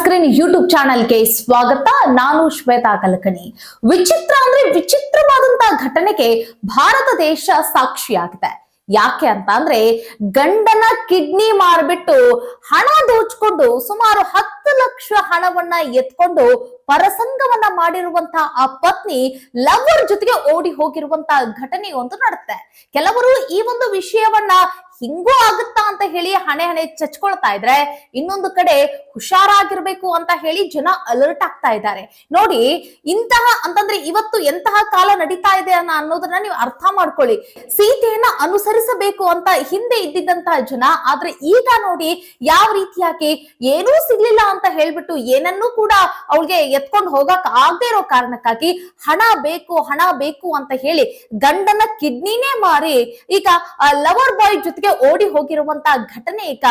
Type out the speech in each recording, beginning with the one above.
Screen YouTube ಚಾನೆಲ್ಗೆ ಸ್ವಾಗತ. ನಾನು ಶ್ವೇತಾ ಕಲಕಣಿ. ವಿಚಿತ್ರ ಅಂದ್ರೆ ವಿಚಿತ್ರವಾದಂತಹ ಘಟನೆಗೆ ಭಾರತ ದೇಶ ಸಾಕ್ಷಿಯಾಗಿದೆ. ಯಾಕೆ ಅಂತ ಅಂದ್ರೆ ಗಂಡನ ಕಿಡ್ನಿ ಮಾರ್ಬಿಟ್ಟು ಹಣ ದೋಚ್ಕೊಂಡು ಸುಮಾರು 10 ಲಕ್ಷ ಹಣವನ್ನ ಎತ್ಕೊಂಡು ಪರಸಂಗವನ್ನ ಮಾಡಿರುವಂತಹ ಆ ಪತ್ನಿ ಲವರ್ ಜೊತೆಗೆ ಓಡಿ ಹೋಗಿರುವಂತಹ ಘಟನೆ ಒಂದು ನಡೆಯುತ್ತೆ. ಕೆಲವರು ಈ ಒಂದು ವಿಷಯವನ್ನ ಹಿಂಗೂ ಆಗುತ್ತಾ ಅಂತ ಹೇಳಿ ಹಣೆ ಹಣೆ ಚಚ್ಕೊಳ್ತಾ ಇದ್ರೆ, ಇನ್ನೊಂದು ಕಡೆ ಹುಷಾರಾಗಿರ್ಬೇಕು ಅಂತ ಹೇಳಿ ಜನ ಅಲರ್ಟ್ ಆಗ್ತಾ ಇದ್ದಾರೆ. ನೋಡಿ, ಇಂತಹ ಅಂತಂದ್ರೆ ಇವತ್ತು ಎಂತಹ ಕಾಲ ನಡೀತಾ ಇದೆ ಅನ್ನೋದನ್ನ ನೀವು ಅರ್ಥ ಮಾಡ್ಕೊಳ್ಳಿ. ಸೀತೆಯನ್ನ ಅನುಸರಿಸಬೇಕು ಅಂತ ಹಿಂದೆ ಇದ್ದಿದ್ದಂತಹ ಜನ, ಆದ್ರೆ ಈಗ ನೋಡಿ ಯಾವ ರೀತಿಯಾಗಿ ಏನೂ ಸಿಗ್ಲಿಲ್ಲ ಅಂತ ಹೇಳ್ಬಿಟ್ಟು ಏನನ್ನೂ ಕೂಡ ಅವಳಿಗೆ ಎತ್ಕೊಂಡು ಹೋಗಕ್ ಆಗದೆ ಇರೋ ಕಾರಣಕ್ಕಾಗಿ ಹಣ ಬೇಕು ಅಂತ ಹೇಳಿ ಗಂಡನ ಕಿಡ್ನಿನೇ ಮಾರಿ ಈಗ ಲವರ್ ಬಾಯ್ ಜೊತೆಗೆ ಓಡಿ ಹೋಗಿರುವಂತಹ ಘಟನೆ ಈಗ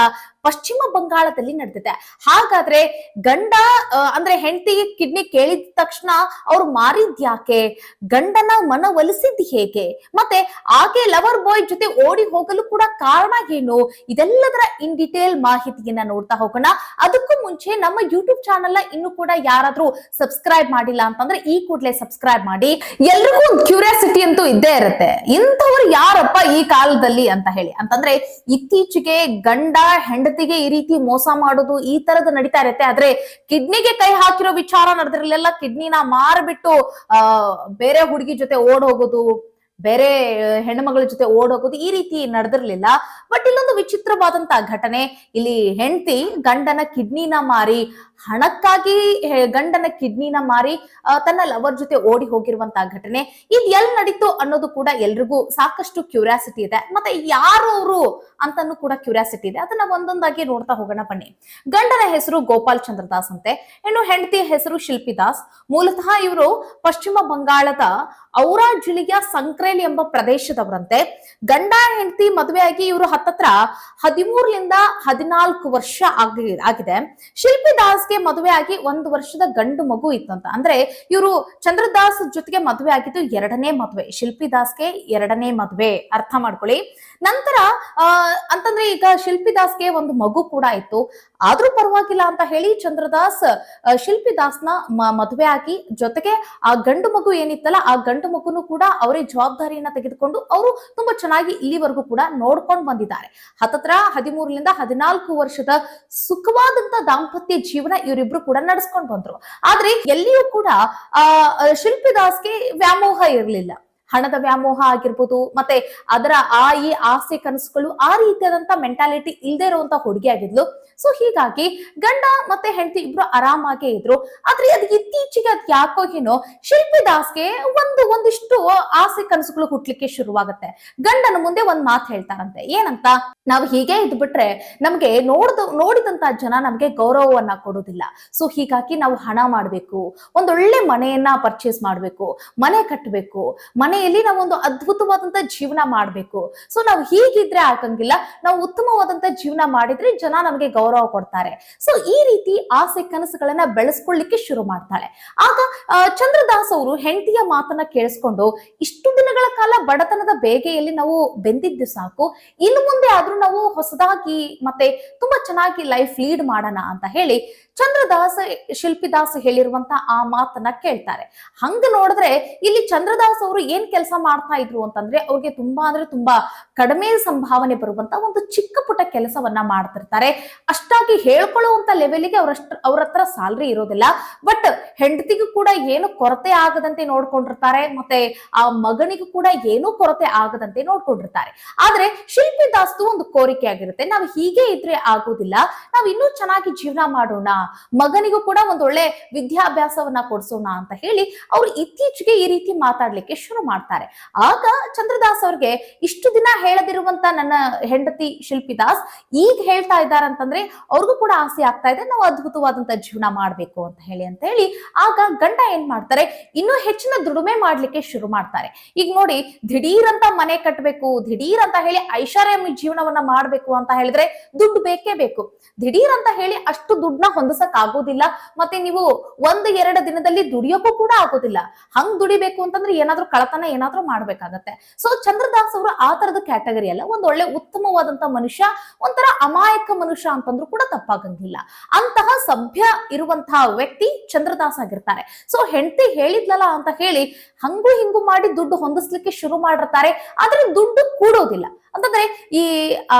ಪಶ್ಚಿಮ ಬಂಗಾಳದಲ್ಲಿ ನಡೆದಿದೆ. ಹಾಗಾದ್ರೆ ಗಂಡ ಅಂದ್ರೆ ಹೆಂಡತಿಗೆ ಕಿಡ್ನಿ ಕೇಳಿದ ತಕ್ಷಣ ಅವ್ರು ಮಾರಿದ್ಯಾಕೆ, ಗಂಡನ ಮನವೊಲಿಸಿದ್ ಹೇಗೆ, ಮತ್ತೆ ಆಕೆ ಲವರ್ ಬಾಯ್ ಜೊತೆ ಓಡಿ ಹೋಗಲು ಕೂಡ ಕಾರಣ ಏನು, ಇದೆಲ್ಲದರ ಇನ್ ಡಿಟೇಲ್ ಮಾಹಿತಿಯನ್ನ ನೋಡ್ತಾ ಹೋಗೋಣ. ಅದಕ್ಕೂ ಮುಂಚೆ ನಮ್ಮ ಯೂಟ್ಯೂಬ್ ಚಾನೆಲ್ ಇನ್ನು ಕೂಡ ಯಾರಾದ್ರೂ ಸಬ್ಸ್ಕ್ರೈಬ್ ಮಾಡಿಲ್ಲ ಅಂತಂದ್ರೆ ಈ ಕೂಡಲೇ ಸಬ್ಸ್ಕ್ರೈಬ್ ಮಾಡಿ. ಎಲ್ರಿಗೂ ಒಂದು ಕ್ಯೂರಿಯಾಸಿಟಿ ಅಂತೂ ಇದ್ದೇ ಇರುತ್ತೆ, ಇಂಥವ್ರು ಯಾರಪ್ಪ ಈ ಕಾಲದಲ್ಲಿ ಅಂತ ಹೇಳಿ. ಅಂತಂದ್ರೆ ಇತ್ತೀಚೆಗೆ ಗಂಡ ಹೆಂಡತಿಗೆ ಈ ರೀತಿ ಮೋಸ ಮಾಡೋದು ಈ ತರದ್ದು ನಡೀತಾ ಇರುತ್ತೆ. ಆದ್ರೆ ಕಿಡ್ನಿಗೆ ಕೈ ಹಾಕಿರೋ ವಿಚಾರ ನಡೆದಿರಲಿಲ್ಲ. ಕಿಡ್ನಿನ ಮಾರ್ಬಿಟ್ಟು ಬೇರೆ ಹುಡುಗಿ ಜೊತೆ ಓಡ್ ಹೋಗೋದು, ಬೇರೆ ಹೆಣ್ಣುಮಗಳ ಜೊತೆ ಓಡೋಗೋದು ಈ ರೀತಿ ನಡೆದಿರ್ಲಿಲ್ಲ. ಬಟ್ ಇಲ್ಲೊಂದು ವಿಚಿತ್ರವಾದಂತಹ ಘಟನೆ. ಇಲ್ಲಿ ಹೆಂಡತಿ ಗಂಡನ ಕಿಡ್ನಿನ ಮಾರಿ, ಹಣಕ್ಕಾಗಿ ಗಂಡನ ಕಿಡ್ನಿನ ಮಾರಿ ತನ್ನ ಲವರ್ ಜೊತೆ ಓಡಿ ಹೋಗಿರುವಂತಹ ಘಟನೆ. ಇದು ಎಲ್ಲಿ ನಡೀತು ಅನ್ನೋದು ಕೂಡ ಎಲ್ರಿಗೂ ಸಾಕಷ್ಟು ಕ್ಯೂರಿಯಾಸಿಟಿ ಇದೆ. ಮತ್ತೆ ಯಾರು ಅವರು ಅಂತಾನು ಕೂಡ ಕ್ಯೂರಿಯಾಸಿಟಿ ಇದೆ. ಅದನ್ನ ಒಂದೊಂದಾಗಿ ನೋಡ್ತಾ ಹೋಗೋಣ ಬನ್ನಿ. ಗಂಡನ ಹೆಸರು ಗೋಪಾಲ್ ಚಂದ್ರ ದಾಸ್ ಅಂತೆ, ಇನ್ನು ಹೆಂಡತಿಯ ಹೆಸರು ಶಿಲ್ಪಿ ದಾಸ್. ಮೂಲತಃ ಇವರು ಪಶ್ಚಿಮ ಬಂಗಾಳದ ಔರಾ ಜಿಲ್ಲೆಯ ಸಂಕ್ರೇಲ್ ಎಂಬ ಪ್ರದೇಶದವರಂತೆ. ಗಂಡ ಹೆಂಡತಿ ಮದುವೆಯಾಗಿ ಇವರು ಹತ್ತತ್ರ 13ರಿಂದ 14 ವರ್ಷ ಆಗಿದೆ. ಶಿಲ್ಪಿ ದಾಸ್ಗೆ ಮದುವೆ ಆಗಿ 1 ವರ್ಷದ ಗಂಡು ಮಗು ಇತ್ತಂತ. ಅಂದ್ರೆ ಇವರು ಚಂದ್ರದಾಸ್ ಜೊತೆಗೆ ಮದುವೆ ಆಗಿದ್ದು 2ನೇ ಮದುವೆ, ಶಿಲ್ಪಿ ದಾಸ್ಗೆ 2ನೇ ಮದುವೆ, ಅರ್ಥ ಮಾಡ್ಕೊಳ್ಳಿ. ನಂತರ ಅಂತಂದ್ರೆ ಈಗ ಶಿಲ್ಪಿ ದಾಸ್ಗೆ ಒಂದು ಮಗು ಕೂಡ ಇತ್ತು. ಆದ್ರೂ ಪರವಾಗಿಲ್ಲ ಅಂತ ಹೇಳಿ ಚಂದ್ರದಾಸ್ ಶಿಲ್ಪಿ ದಾಸ್ನ ಮದುವೆ ಆಗಿ ಜೊತೆಗೆ ಆ ಗಂಡು ಮಗು ಏನಿತ್ತಲ್ಲ ಆ ಗಂಡು ಮಗುನು ಕೂಡ ಅವರೇ ಜವಾಬ್ದಾರಿಯನ್ನ ತೆಗೆದುಕೊಂಡು ಅವರು ತುಂಬಾ ಚೆನ್ನಾಗಿ ಇಲ್ಲಿವರೆಗೂ ಕೂಡ ನೋಡ್ಕೊಂಡು ಬಂದಿದ್ದಾರೆ. ಹತ್ತತ್ರ 13ರಿಂದ 14 ವರ್ಷದ ಸುಖವಾದಂತ ದಾಂಪತ್ಯ ಜೀವನ ಇವರಿಬ್ರು ಕೂಡ ನಡೆಸ್ಕೊಂಡು ಬಂದ್ರು. ಆದ್ರೆ ಎಲ್ಲಿಯೂ ಕೂಡ ಶಿಲ್ಪಿ ದಾಸ್ಗೆ ವ್ಯಾಮೋಹ ಇರಲಿಲ್ಲ. ಹಣದ ವ್ಯಾಮೋಹ ಆಗಿರ್ಬೋದು, ಮತ್ತೆ ಅದರ ಈ ಆಸೆ ಕನಸುಗಳು ಆ ರೀತಿಯಾದಂತ ಮೆಂಟಾಲಿಟಿ ಇಲ್ಲದೆ ಇರುವಂತ ಹುಡುಗಿ ಆಗಿದ್ಲು. ಸೊ ಹೀಗಾಗಿ ಗಂಡ ಮತ್ತೆ ಹೆಂಡತಿ ಇಬ್ರು ಆರಾಮಾಗೇ ಇದ್ರು. ಆದ್ರೆ ಅದು ಇತ್ತೀಚೆಗೆ ಅದ್ ಯಾಕೋ ಏನೋ ಶಿಲ್ಪಿ ದಾಸ್ಗೆ ಒಂದಿಷ್ಟು ಆಸೆ ಕನಸುಗಳು ಹುಟ್ಲಿಕ್ಕೆ ಶುರುವಾಗುತ್ತೆ. ಗಂಡನ ಮುಂದೆ ಒಂದ್ ಮಾತು ಹೇಳ್ತಾರಂತೆ, ಏನಂತ, ನಾವು ಹೀಗೆ ಇದ್ಬಿಟ್ರೆ ನಮ್ಗೆ ನೋಡಿದಂತ ಜನ ನಮ್ಗೆ ಗೌರವವನ್ನ ಕೊಡೋದಿಲ್ಲ. ಸೊ ಹೀಗಾಗಿ ನಾವು ಹಣ ಮಾಡ್ಬೇಕು, ಒಂದೊಳ್ಳೆ ಮನೆಯನ್ನ ಪರ್ಚೇಸ್ ಮಾಡ್ಬೇಕು, ಮನೆ ಕಟ್ಟಬೇಕು, ಮನೆಯಲ್ಲಿ ನಾವು ಒಂದು ಅದ್ಭುತವಾದಂತ ಜೀವನ ಮಾಡ್ಬೇಕು. ಸೊ ನಾವು ಹೀಗಿದ್ರೆ ಆಗಂಗಿಲ್ಲ, ನಾವು ಉತ್ತಮವಾದಂತ ಜೀವನ ಮಾಡಿದ್ರೆ ಜನ ನಮಗೆ ಗೌರವ ಕೊಡ್ತಾರೆ. ಸೊ ಈ ರೀತಿ ಆಸೆ ಕನಸುಗಳನ್ನ ಬೆಳೆಸ್ಕೊಳ್ಳಿಕ್ಕೆ ಶುರು ಮಾಡ್ತಾಳೆ. ಆಗ ಚಂದ್ರದಾಸ್ ಅವರು ಹೆಂಡತಿಯ ಮಾತನ್ನ ಕೇಳಿಸ್ಕೊಂಡು, ಇಷ್ಟು ದಿನಗಳ ಕಾಲ ಬಡತನದ ಬೇಗೆಯಲ್ಲಿ ನಾವು ಬೆಂದಿದ್ದು ಸಾಕು, ಇನ್ನು ಮುಂದೆ ಆದ್ರೂ ನಾವು ಹೊಸದಾಗಿ ಮತ್ತೆ ತುಂಬಾ ಚೆನ್ನಾಗಿ ಲೈಫ್ ಲೀಡ್ ಮಾಡೋಣ ಅಂತ ಹೇಳಿ ಚಂದ್ರದಾಸ್ ಶಿಲ್ಪಿ ದಾಸ್ ಹೇಳಿರುವಂತ ಆ ಮಾತನ್ನ ಕೇಳ್ತಾರೆ. ಹಂಗ ನೋಡಿದ್ರೆ ಇಲ್ಲಿ ಚಂದ್ರದಾಸ್ ಅವರು ಏನ್ ಕೆಲಸ ಮಾಡ್ತಾ ಇದ್ರು ಅಂತಂದ್ರೆ, ಅವ್ರಿಗೆ ತುಂಬಾ ಅಂದ್ರೆ ತುಂಬಾ ಕಡಿಮೆ ಸಂಭಾವನೆ ಬರುವಂತ ಒಂದು ಚಿಕ್ಕ ಪುಟ್ಟ ಕೆಲಸವನ್ನ ಮಾಡ್ತಿರ್ತಾರೆ. ಅಷ್ಟಾಗಿ ಹೇಳ್ಕೊಳ್ಳುವಂತ ಲೆವೆಲ್ಗೆ ಅವ್ರ ಹತ್ರ ಸ್ಯಾಲರಿ ಇರೋದಿಲ್ಲ. ಬಟ್ ಹೆಂಡತಿಗೂ ಕೂಡ ಏನು ಕೊರತೆ ಆಗದಂತೆ ನೋಡ್ಕೊಂಡಿರ್ತಾರೆ, ಮತ್ತೆ ಆ ಮಗನಿಗೂ ಕೂಡ ಏನೂ ಕೊರತೆ ಆಗದಂತೆ ನೋಡ್ಕೊಂಡಿರ್ತಾರೆ. ಆದ್ರೆ ಶಿಲ್ಪಿ ದಾಸ್ದು ಒಂದು ಕೋರಿಕೆ ಆಗಿರುತ್ತೆ, ನಾವು ಹೀಗೆ ಇದ್ರೆ ಆಗೋದಿಲ್ಲ, ನಾವು ಇನ್ನೂ ಚೆನ್ನಾಗಿ ಜೀವನ ಮಾಡೋಣ, ಮಗನಿಗೂ ಕೂಡ ಒಂದೊಳ್ಳೆ ವಿದ್ಯಾಭ್ಯಾಸವನ್ನ ಕೊಡ್ಸೋಣ ಅಂತ ಹೇಳಿ ಅವ್ರು ಇತ್ತೀಚೆಗೆ ಈ ರೀತಿ ಮಾತಾಡ್ಲಿಕ್ಕೆ ಶುರು ಮಾಡ್ತಾರೆ. ಆಗ ಚಂದ್ರದಾಸ್ ಅವ್ರಿಗೆ ಇಷ್ಟು ದಿನ ಹೇಳದಿರುವಂತ ನನ್ನ ಹೆಂಡತಿ ಶಿಲ್ಪಿ ದಾಸ್ ಈಗ ಹೇಳ್ತಾ ಇದ್ದಾರಂತಂದ್ರೆ ಅವ್ರಿಗೂ ಕೂಡ ಆಸೆ ಆಗ್ತಾ ಇದೆ, ನಾವು ಅದ್ಭುತವಾದಂತ ಜೀವನ ಮಾಡ್ಬೇಕು ಅಂತ ಹೇಳಿ ಆಗ ಗಂಡ ಏನ್ ಮಾಡ್ತಾರೆ, ಇನ್ನೂ ಹೆಚ್ಚಿನ ದುಡಿಮೆ ಮಾಡ್ಲಿಕ್ಕೆ ಶುರು ಶುರು ಮಾಡ್ತಾರೆ. ಈಗ ನೋಡಿ, ದಿಢೀರ್ ಅಂತ ಮನೆ ಕಟ್ಟಬೇಕು, ದಿಢೀರ್ ಅಂತ ಹೇಳಿ ಐಷಾರಾಮಿ ಜೀವನವನ್ನ ಮಾಡ್ಬೇಕು ಅಂತ ಹೇಳಿದ್ರೆ ದುಡ್ಡು ಬೇಕೇ ಬೇಕು. ದಿಢೀರ್ ಅಂತ ಹೇಳಿ ಅಷ್ಟು ದುಡ್ಡನ್ನ ಹೊಂದಿಸಕ್ ಆಗೋದಿಲ್ಲ. ಮತ್ತೆ ನೀವು 1-2 ದಿನದಲ್ಲಿ ದುಡಿಯೋಕ್ಕೂ ಕೂಡ ಆಗೋದಿಲ್ಲ. ಹಂಗ್ ದುಡಿಬೇಕು ಅಂತಂದ್ರೆ ಏನಾದ್ರೂ ಕಳತನ ಏನಾದ್ರೂ ಮಾಡ್ಬೇಕಾಗತ್ತೆ. ಸೊ ಚಂದ್ರದಾಸ್ ಅವರು ಆ ತರದ ಕ್ಯಾಟಗರಿ ಅಲ್ಲ, ಒಂದ್ ಒಳ್ಳೆ ಉತ್ತಮವಾದಂತ ಮನುಷ್ಯ, ಒಂಥರ ಅಮಾಯಕ ಮನುಷ್ಯ ಅಂತಂದ್ರೂ ಕೂಡ ತಪ್ಪಾಗಂಗಿಲ್ಲ. ಅಂತಹ ಸಭ್ಯ ಇರುವಂತಹ ವ್ಯಕ್ತಿ ಚಂದ್ರದಾಸ್ ಆಗಿರ್ತಾರೆ. ಸೊ ಹೆಂಡತಿ ಹೇಳಿದ್ಲಲ್ಲ ಅಂತ ಹೇಳಿ ಹಂಗು ಹಿಂಗು ಮಾಡಿ ದುಡ್ಡು ಹೊಂದಿಸ್ಲಿಕ್ಕೆ ಶುರು ಮಾಡಿರ್ತಾರೆ. ಆದ್ರೆ ದುಡ್ಡು ಕೂಡೋದಿಲ್ಲ. ಅಂತಂದ್ರೆ ಈ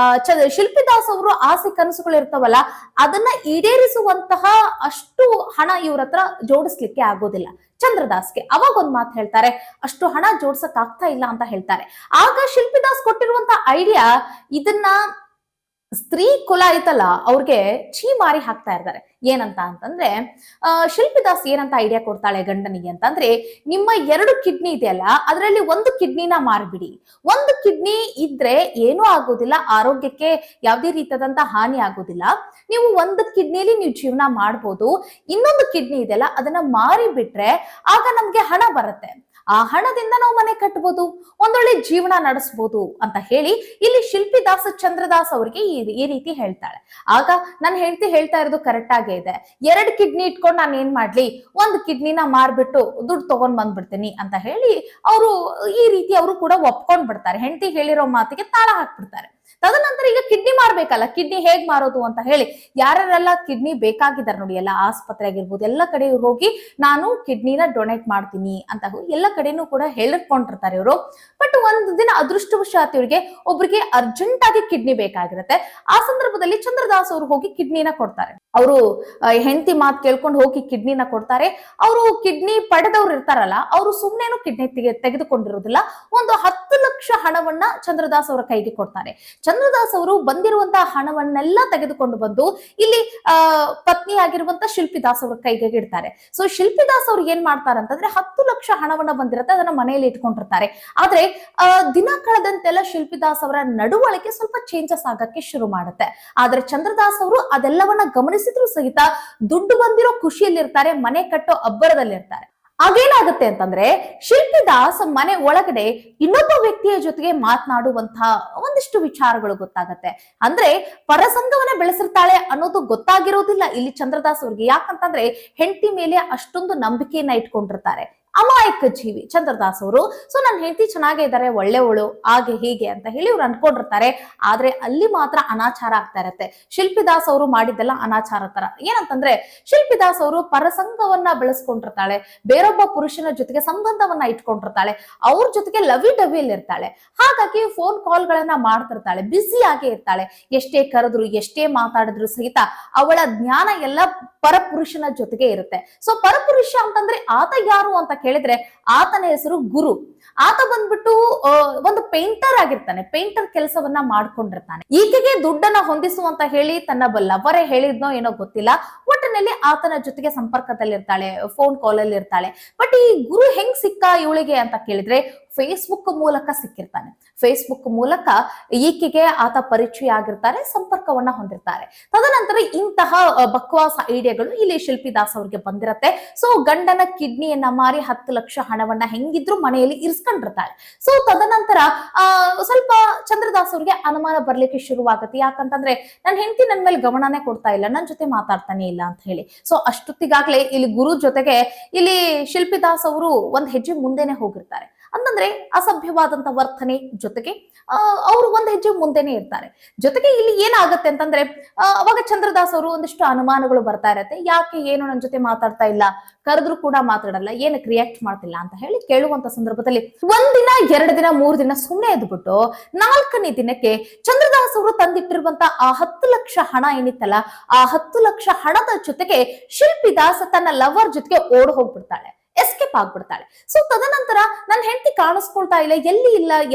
ಶಿಲ್ಪಿದಾಸ್ ಅವರು ಆಸೆ ಕನಸುಗಳು ಇರ್ತಾವಲ್ಲ, ಅದನ್ನ ಈಡೇರಿಸುವಂತಹ ಅಷ್ಟು ಹಣ ಇವ್ರ ಹತ್ರ ಜೋಡಿಸ್ಲಿಕ್ಕೆ ಆಗೋದಿಲ್ಲ ಚಂದ್ರದಾಸ್ಗೆ. ಅವಾಗ ಒಂದ್ ಮಾತು ಹೇಳ್ತಾರೆ, ಅಷ್ಟು ಹಣ ಜೋಡ್ಸಕ್ ಆಗ್ತಾ ಇಲ್ಲ ಅಂತ ಹೇಳ್ತಾರೆ. ಆಗ ಶಿಲ್ಪಿದಾಸ್ ಕೊಟ್ಟಿರುವಂತ ಐಡಿಯಾ, ಇದನ್ನ ಸ್ತ್ರೀ ಕುಲ ಐತಲ್ಲ ಅವ್ರಿಗೆ ಮಾರಿ ಹಾಕ್ತಾ ಇರ್ತಾರೆ. ಏನಂತ ಅಂತಂದ್ರೆ ಶಿಲ್ಪಿದಾಸ್ ಏನಂತ ಐಡಿಯಾ ಕೊಡ್ತಾಳೆ ಗಂಡನಿಗೆ ಅಂತಂದ್ರೆ, ನಿಮ್ಮ 2 ಕಿಡ್ನಿ ಇದೆಯಲ್ಲ, ಅದರಲ್ಲಿ ಒಂದು ಕಿಡ್ನಿನ ಮಾರ್ಬಿಡಿ. ಒಂದು ಕಿಡ್ನಿ ಇದ್ರೆ ಏನೂ ಆಗೋದಿಲ್ಲ, ಆರೋಗ್ಯಕ್ಕೆ ಯಾವುದೇ ರೀತಿಯಾದಂತ ಹಾನಿ ಆಗೋದಿಲ್ಲ. ನೀವು ಒಂದು ಕಿಡ್ನಿಲಿ ನೀವು ಜೀವನ ಮಾಡ್ಬೋದು. ಇನ್ನೊಂದು ಕಿಡ್ನಿ ಇದೆಯಲ್ಲ, ಅದನ್ನ ಮಾರಿ ಬಿಟ್ರೆ ಆಗ ನಮ್ಗೆ ಹಣ ಬರುತ್ತೆ. ಆ ಹಣದಿಂದ ನಾವು ಮನೆ ಕಟ್ಟಬಹುದು, ಒಂದೊಳ್ಳೆ ಜೀವನ ನಡೆಸಬಹುದು ಅಂತ ಹೇಳಿ ಇಲ್ಲಿ ಶಿಲ್ಪಿದಾಸ್ ಚಂದ್ರದಾಸ್ ಅವರಿಗೆ ಈ ರೀತಿ ಹೇಳ್ತಾಳೆ. ಆಗ ನನ್ನ ಹೆಂಡತಿ ಹೇಳ್ತಾ ಇರೋದು ಕರೆಕ್ಟ್ ಆಗೇ ಇದೆ. 2 ಕಿಡ್ನಿ ಇಟ್ಕೊಂಡು ನಾನು ಏನ್ ಮಾಡ್ಲಿ, ಒಂದು ಕಿಡ್ನಿನ ಮಾರ್ಬಿಟ್ಟು ದುಡ್ಡು ತಗೊಂಡ್ ಬಂದ್ಬಿಡ್ತೀನಿ ಅಂತ ಹೇಳಿ ಅವರು ಈ ರೀತಿ ಅವರು ಕೂಡ ಒಪ್ಕೊಂಡ್ ಬಿಡ್ತಾರೆ. ಹೆಂಡತಿ ಹೇಳಿರೋ ಮಾತಿಗೆ ತಾಳ ಹಾಕ್ಬಿಡ್ತಾರೆ. ತದನಂತರ ಈಗ ಕಿಡ್ನಿ ಮಾರ್ಬೇಕಲ್ಲ, ಕಿಡ್ನಿ ಹೇಗ್ ಮಾರೋದು ಅಂತ ಹೇಳಿ ಯಾರೆಲ್ಲ ಕಿಡ್ನಿ ಬೇಕಾಗಿದ್ದಾರೆ ನೋಡಿ, ಎಲ್ಲ ಆಸ್ಪತ್ರೆ ಆಗಿರ್ಬೋದು, ಎಲ್ಲ ಕಡೆ ಹೋಗಿ ನಾನು ಕಿಡ್ನಿನ ಡೊನೇಟ್ ಮಾಡ್ತೀನಿ ಅಂತ ಎಲ್ಲ ಕಡೆನೂ ಕೂಡ ಹೇಳಿಕೊಂಡಿರ್ತಾರೆ ಇವರು. ಬಟ್ ಒಂದು ದಿನ ಅದೃಷ್ಟವಶಾತ್ ಇವರಿಗೆ ಒಬ್ರಿಗೆ ಅರ್ಜೆಂಟ್ ಆಗಿ ಕಿಡ್ನಿ ಬೇಕಾಗಿರುತ್ತೆ. ಆ ಸಂದರ್ಭದಲ್ಲಿ ಚಂದ್ರದಾಸ್ ಅವರು ಹೋಗಿ ಕಿಡ್ನಿನ ಕೊಡ್ತಾರೆ. ಅವರು ಹೆಂಡತಿ ಮಾತು ಕೇಳ್ಕೊಂಡು ಹೋಗಿ ಕಿಡ್ನಿನ ಕೊಡ್ತಾರೆ. ಅವರು ಕಿಡ್ನಿ ಪಡೆದವ್ರು ಇರ್ತಾರಲ್ಲ, ಅವರು ಸುಮ್ನೇನು ಕಿಡ್ನಿ ತೆಗೆದುಕೊಂಡಿರೋದಿಲ್ಲ. ಒಂದು 10 ಲಕ್ಷ ಹಣವನ್ನ ಚಂದ್ರದಾಸ್ ಅವರ ಕೈಗೆ ಕೊಡ್ತಾರೆ. ಚಂದ್ರದಾಸ್ ಅವರು ಬಂದಿರುವಂತಹ ಹಣವನ್ನೆಲ್ಲ ತೆಗೆದುಕೊಂಡು ಬಂದು ಇಲ್ಲಿ ಪತ್ನಿ ಆಗಿರುವಂತ ಶಿಲ್ಪಿದಾಸ್ ಅವರ ಕೈಗೆ ಇಡ್ತಾರೆ. ಸೊ ಶಿಲ್ಪಿದಾಸ್ ಅವ್ರು ಏನ್ ಮಾಡ್ತಾರೆ ಅಂತಂದ್ರೆ 10 ಲಕ್ಷ ಹಣವನ್ನ ಬಂದಿರುತ್ತೆ, ಅದನ್ನ ಮನೆಯಲ್ಲಿ ಇಟ್ಕೊಂಡಿರ್ತಾರೆ. ಆದ್ರೆ ದಿನ ಕಳೆದಂತೆಲ್ಲ ಶಿಲ್ಪಿದಾಸ್ ಅವರ ನಡವಳಿಕೆ ಸ್ವಲ್ಪ ಚೇಂಜಸ್ ಆಗಕ್ಕೆ ಶುರು ಮಾಡುತ್ತೆ. ಆದ್ರೆ ಚಂದ್ರದಾಸ್ ಅವರು ಅದೆಲ್ಲವನ್ನ ಗಮನಿಸಿದ್ರು ಸಹಿತ ದುಡ್ಡು ಬಂದಿರೋ ಖುಷಿಯಲ್ಲಿರ್ತಾರೆ, ಮನೆ ಕಟ್ಟೋ ಅಬ್ಬರದಲ್ಲಿರ್ತಾರೆ. ಆಗೇನಾಗುತ್ತೆ ಅಂತಂದ್ರೆ ಶಿಲ್ಪಿದಾಸ್ ಮನೆ ಒಳಗಡೆ ಇನ್ನೊಬ್ಬ ವ್ಯಕ್ತಿಯ ಜೊತೆಗೆ ಮಾತನಾಡುವಂತಹ ಒಂದಿಷ್ಟು ವಿಚಾರಗಳು ಗೊತ್ತಾಗತ್ತೆ. ಅಂದ್ರೆ ಪರಸಂಗವನ್ನ ಬೆಳೆಸಿರ್ತಾಳೆ ಅನ್ನೋದು ಗೊತ್ತಾಗಿರೋದಿಲ್ಲ ಇಲ್ಲಿ ಚಂದ್ರದಾಸ್ ಅವ್ರಿಗೆ. ಯಾಕಂತಂದ್ರೆ ಹೆಂಡತಿ ಮೇಲೆ ಅಷ್ಟೊಂದು ನಂಬಿಕೆಯನ್ನ ಇಟ್ಕೊಂಡಿರ್ತಾರೆ. ಅಮಾಯಕ ಜೀವಿ ಚಂದ್ರದಾಸ್ ಅವರು. ಸೊ ನನ್ನ ಹೆಂಡತಿ ಚೆನ್ನಾಗೇ ಇದ್ದಾರೆ, ಒಳ್ಳೆವಳು, ಹಾಗೆ ಹೀಗೆ ಅಂತ ಹೇಳಿ ಇವ್ರು ಅನ್ಕೊಂಡಿರ್ತಾರೆ. ಆದ್ರೆ ಅಲ್ಲಿ ಮಾತ್ರ ಅನಾಚಾರ ಆಗ್ತಾ ಇರತ್ತೆ. ಶಿಲ್ಪಿದಾಸ್ ಅವರು ಮಾಡಿದ್ದೆಲ್ಲ ಅನಾಚಾರ ತರ. ಏನಂತಂದ್ರೆ ಶಿಲ್ಪಿದಾಸ್ ಅವರು ಪರಸಂಗವನ್ನ ಬೆಳೆಸ್ಕೊಂಡಿರ್ತಾಳೆ, ಬೇರೊಬ್ಬ ಪುರುಷನ ಜೊತೆಗೆ ಸಂಬಂಧವನ್ನ ಇಟ್ಕೊಂಡಿರ್ತಾಳೆ, ಅವ್ರ ಜೊತೆಗೆ ಲವಿ ಡವಿಯಲ್ಲಿ ಇರ್ತಾಳೆ. ಹಾಗಾಗಿ ಫೋನ್ ಕಾಲ್ ಗಳನ್ನ ಮಾಡ್ತಿರ್ತಾಳೆ, ಬ್ಯುಸಿ ಆಗೇ ಇರ್ತಾಳೆ. ಎಷ್ಟೇ ಕರೆದ್ರು ಎಷ್ಟೇ ಮಾತಾಡಿದ್ರು ಸಹಿತ ಅವಳ ಜ್ಞಾನ ಎಲ್ಲ ಪರಪುರುಷನ ಜೊತೆಗೆ ಇರುತ್ತೆ. ಸೊ ಪರಪುರುಷ ಅಂತಂದ್ರೆ ಆತ ಯಾರು ಅಂತ ಕೇಳಿದ್ರೆ ಆತನ ಹೆಸರು ಗುರು. ಆತ ಬಂದ್ಬಿಟ್ಟು ಒಂದು ಪೇಂಟರ್ ಆಗಿರ್ತಾನೆ, ಪೇಂಟರ್ ಕೆಲಸವನ್ನ ಮಾಡ್ಕೊಂಡಿರ್ತಾನೆ. ಈಕೆಗೆ ದುಡ್ಡನ್ನ ಹೊಂದಿಸುವಂತ ಹೇಳಿ ತನ್ನ ಲವರೇ ಹೇಳಿದ್ನೋ ಏನೋ ಗೊತ್ತಿಲ್ಲ, ಒಟ್ಟಿನಲ್ಲಿ ಆತನ ಜೊತೆಗೆ ಸಂಪರ್ಕದಲ್ಲಿರ್ತಾಳೆ, ಫೋನ್ ಕಾಲ್ ಅಲ್ಲಿ ಇರ್ತಾಳೆ. ಬಟ್ ಈ ಗುರು ಹೆಂಗ್ ಸಿಕ್ಕ ಇವಳಿಗೆ ಅಂತ ಕೇಳಿದ್ರೆ ಫೇಸ್ಬುಕ್ ಮೂಲಕ ಸಿಕ್ಕಿರ್ತಾನೆ. ಫೇಸ್ಬುಕ್ ಮೂಲಕ ಈಕೆಗೆ ಆತ ಪರಿಚಯ ಆಗಿರ್ತಾರೆ, ಸಂಪರ್ಕವನ್ನ ಹೊಂದಿರ್ತಾರೆ. ತದನಂತರ ಇಂತಹ ಬಕ್ವಾಸ್ ಐಡಿಯಾಗಳು ಇಲ್ಲಿ ಶಿಲ್ಪಿದಾಸ್ ಅವ್ರಿಗೆ ಬಂದಿರತ್ತೆ. ಸೊ ಗಂಡನ ಕಿಡ್ನಿಯನ್ನ ಮಾರಿ 10 ಲಕ್ಷ ಹಣವನ್ನ ಹೆಂಗಿದ್ರು ಮನೆಯಲ್ಲಿ ಇರಿಸ್ಕೊಂಡಿರ್ತಾಳೆ. ಸೊ ತದನಂತರ ಸ್ವಲ್ಪ ಚಂದ್ರದಾಸ್ ಅವ್ರಿಗೆ ಅನುಮಾನ ಬರ್ಲಿಕ್ಕೆ ಶುರುವಾಗುತ್ತೆ. ಯಾಕಂತಂದ್ರೆ ನನ್ನ ಹೆಂಡತಿ ನನ್ ಮೇಲೆ ಗಮನನೇ ಕೊಡ್ತಾ ಇಲ್ಲ, ನನ್ ಜೊತೆ ಮಾತಾಡ್ತಾನೆ ಇಲ್ಲ ಅಂತ ಹೇಳಿ. ಸೊ ಅಷ್ಟೊತ್ತಿಗಾಗ್ಲೇ ಇಲ್ಲಿ ಗುರು ಜೊತೆಗೆ ಇಲ್ಲಿ ಶಿಲ್ಪಿದಾಸ್ ಅವರು ಒಂದ್ ಹೆಜ್ಜೆ ಮುಂದೆನೆ ಹೋಗಿರ್ತಾರೆ. ಅಂತಂದ್ರೆ ಅಸಭ್ಯವಾದಂತ ವರ್ತನೆ ಜೊತೆಗೆ ಅವರು ಒಂದ್ ಹೆಜ್ಜೆ ಮುಂದೆನೆ ಇರ್ತಾರೆ. ಜೊತೆಗೆ ಇಲ್ಲಿ ಏನಾಗತ್ತೆ ಅಂತಂದ್ರೆ ಅವಾಗ ಚಂದ್ರದಾಸ್ ಅವರು ಒಂದಿಷ್ಟು ಅನುಮಾನಗಳು ಬರ್ತಾ ಇರತ್ತೆ. ಯಾಕೆ ಏನು ನನ್ನ ಜೊತೆ ಮಾತಾಡ್ತಾ ಇಲ್ಲ, ಕರೆದ್ರು ಕೂಡ ಮಾತಾಡಲ್ಲ, ಏನಕ್ಕೆ ರಿಯಾಕ್ಟ್ ಮಾಡ್ತಿಲ್ಲ ಅಂತ ಹೇಳಿ ಕೇಳುವಂತ ಸಂದರ್ಭದಲ್ಲಿ 1 ದಿನ 2 ದಿನ 3 ದಿನ ಸುಮ್ಮನೆ ಎದ್ಬಿಟ್ಟು 4ನೇ ದಿನಕ್ಕೆ ಚಂದ್ರದಾಸ್ ಅವರು ತಂದಿಟ್ಟಿರುವಂತ ಆ 10 ಲಕ್ಷ ಹಣ ಏನಿತ್ತಲ್ಲ, ಆ 10 ಲಕ್ಷ ಹಣದ ಜೊತೆಗೆ ಶಿಲ್ಪಿದಾಸ್ ತನ್ನ ಲವರ್ ಜೊತೆಗೆ ಓಡ್ ಹೋಗ್ಬಿಡ್ತಾಳೆ, ಎಸ್ಕೇಪ್ ಆಗ್ಬಿಡ್ತಾಳೆ. ಸೊ ತದನಂತರ ನನ್ನ ಹೆಂಡತಿ ಕಾಣಿಸ್ಕೊಳ್ತಾ ಇಲ್ಲ,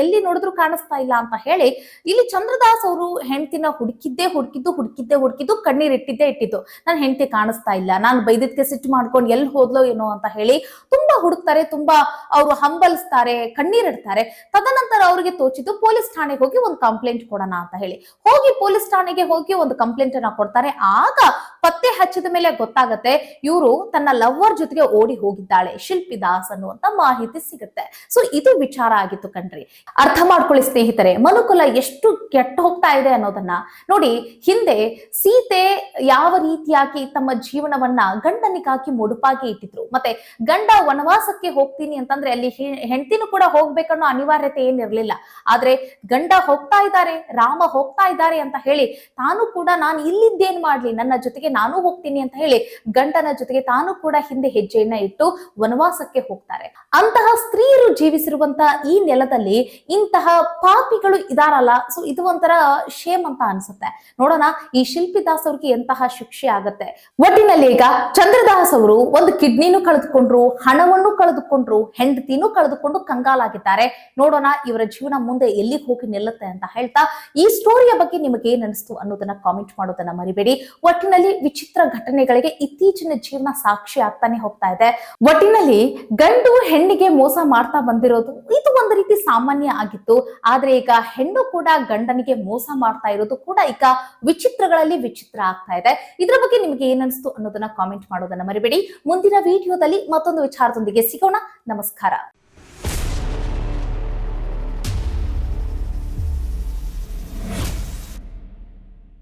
ಎಲ್ಲಿ ನೋಡಿದ್ರು ಕಾಣಿಸ್ತಾ ಇಲ್ಲ ಅಂತ ಹೇಳಿ ಇಲ್ಲಿ ಚಂದ್ರದಾಸ್ ಅವರು ಹೆಂಡತಿನ ಹುಡುಕಿದ್ದು ಕಣ್ಣೀರಿಟ್ಟಿದ್ದು ನನ್ನ ಹೆಂಡತಿ ಕಾಣಿಸ್ತಾ ಇಲ್ಲ, ನಾನು ಬೈದಿದ್ಕೆ ಸಿಟ್ಟು ಮಾಡ್ಕೊಂಡು ಎಲ್ಲಿ ಹೋದ್ಲೋ ಏನೋ ಅಂತ ಹೇಳಿ ತುಂಬಾ ಹುಡುಕ್ತಾರೆ, ತುಂಬಾ ಅವರು ಹಂಬಲಿಸ್ತಾರೆ, ಕಣ್ಣೀರಿಡ್ತಾರೆ. ತದನಂತರ ಅವ್ರಿಗೆ ತೋಚಿದ್ದು ಪೊಲೀಸ್ ಠಾಣೆಗೆ ಹೋಗಿ ಒಂದು ಕಂಪ್ಲೇಂಟ್ ಕೊಡೋಣ ಅಂತ ಹೇಳಿ ಹೋಗಿ ಪೊಲೀಸ್ ಠಾಣೆಗೆ ಹೋಗಿ ಒಂದು ಕಂಪ್ಲೇಂಟ್ ಅನ್ನ ಕೊಡ್ತಾರೆ. ಆಗ ಪತ್ತೆ ಹಚ್ಚಿದ ಮೇಲೆ ಗೊತ್ತಾಗತ್ತೆ ಇವರು ತನ್ನ ಲವರ್ ಜೊತೆಗೆ ಓಡಿ ಹೋಗಿದ್ದಾಳೆ, ಶಿಲ್ಪಿದಾಸ್ ಅನ್ನುವಂತ ಮಾಹಿತಿ ಸಿಗುತ್ತೆ. ಸೊ ಇದು ವಿಚಾರ ಆಗಿತ್ತು ಕಣ್ರಿ. ಅರ್ಥ ಮಾಡ್ಕೊಳ್ಳಿ ಸ್ನೇಹಿತರೆ, ಮನುಕುಲ ಎಷ್ಟು ಕೆಟ್ಟ ಹೋಗ್ತಾ ಇದೆ ಅನ್ನೋದನ್ನ ನೋಡಿ. ಹಿಂದೆ ಸೀತೆ ಯಾವ ರೀತಿಯಾಗಿ ತಮ್ಮ ಜೀವನವನ್ನ ಗಂಡನಿಗಾಗಿ ಮುಡುಪಾಗಿ ಇಟ್ಟಿದ್ರು. ಮತ್ತೆ ಗಂಡ ವನವಾಸಕ್ಕೆ ಹೋಗ್ತೀನಿ ಅಂತಂದ್ರೆ ಅಲ್ಲಿ ಹೆಂಡತಿನೂ ಕೂಡ ಹೋಗ್ಬೇಕನ್ನೋ ಅನಿವಾರ್ಯತೆ ಏನಿರ್ಲಿಲ್ಲ. ಆದ್ರೆ ಗಂಡ ಹೋಗ್ತಾ ಇದ್ದಾರೆ, ರಾಮ ಹೋಗ್ತಾ ಇದ್ದಾರೆ ಅಂತ ಹೇಳಿ ತಾನು ಕೂಡ ನಾನು ಇಲ್ಲಿದ್ದೇನ್ ಮಾಡ್ಲಿ, ನನ್ನ ಜೊತೆಗೆ ನಾನು ಹೋಗ್ತೀನಿ ಅಂತ ಹೇಳಿ ಗಂಡನ ಜೊತೆಗೆ ತಾನು ಕೂಡ ಹಿಂದೆ ಹೆಜ್ಜೆಯನ್ನ ಇಟ್ಟು ವನವಾಸಕ್ಕೆ ಹೋಗ್ತಾರೆ. ಅಂತಹ ಸ್ತ್ರೀಯರು ಜೀವಿಸಿರುವಂತಹ ಈ ನೆಲದಲ್ಲಿ ಇಂತಹ ಪಾಪಿಗಳು ಇದಾರಲ್ಲ, ಸೊ ಇದು ಒಂಥರ ಶೇಮ್ ಅಂತ ಅನ್ಸುತ್ತೆ. ನೋಡೋಣ ಈ ಶಿಲ್ಪಿದಾಸ್ ಅವ್ರಿಗೆ ಎಂತಹ ಶಿಕ್ಷೆ ಆಗತ್ತೆ. ಒಟ್ಟಿನಲ್ಲಿ ಈಗ ಚಂದ್ರದಾಸ್ ಅವರು ಒಂದು ಕಿಡ್ನಿನೂ ಕಳೆದುಕೊಂಡ್ರು, ಹಣವನ್ನು ಕಳೆದುಕೊಂಡ್ರು, ಹೆಂಡತಿನೂ ಕಳೆದುಕೊಂಡು ಕಂಗಾಲಾಗಿದ್ದಾರೆ. ನೋಡೋಣ ಇವರ ಜೀವನ ಮುಂದೆ ಎಲ್ಲಿಗೆ ಹೋಗಿ ನಿಲ್ಲುತ್ತೆ ಅಂತ ಹೇಳ್ತಾ ಈ ಸ್ಟೋರಿಯ ಬಗ್ಗೆ ನಿಮಗೆ ಏನ್ ಅನಿಸ್ತು ಅನ್ನೋದನ್ನ ಕಾಮೆಂಟ್ ಮಾಡೋದನ್ನ ಮರಿಬೇಡಿ. ಒಟ್ಟಿನಲ್ಲಿ ವಿಚಿತ್ರ ಘಟನೆಗಳಿಗೆ ಇತ್ತೀಚಿನ ಜೀವನ ಸಾಕ್ಷಿ ಆಗ್ತಾನೆ ಹೋಗ್ತಾ ಇದೆ. ಒಟ್ಟಿನಲ್ಲಿ ಗಂಡು ಹೆಣ್ಣಿಗೆ ಮೋಸ ಮಾಡ್ತಾ ಬಂದಿರೋದು ಇದು ಒಂದು ರೀತಿ ಸಾಮಾನ್ಯ ಆಗಿತ್ತು. ಆದ್ರೆ ಈಗ ಹೆಣ್ಣು ಕೂಡ ಗಂಡನಿಗೆ ಮೋಸ ಮಾಡ್ತಾ ಇರೋದು ಕೂಡ ಈಗ ವಿಚಿತ್ರಗಳಲ್ಲಿ ವಿಚಿತ್ರ ಆಗ್ತಾ ಇದೆ. ಇದರ ಬಗ್ಗೆ ನಿಮಗೆ ಏನ್ ಅನಿಸ್ತು ಅನ್ನೋದನ್ನ ಕಾಮೆಂಟ್ ಮಾಡೋದನ್ನ ಮರಿಬೇಡಿ. ಮುಂದಿನ ವಿಡಿಯೋದಲ್ಲಿ ಮತ್ತೊಂದು ವಿಚಾರದೊಂದಿಗೆ ಸಿಗೋಣ. ನಮಸ್ಕಾರ.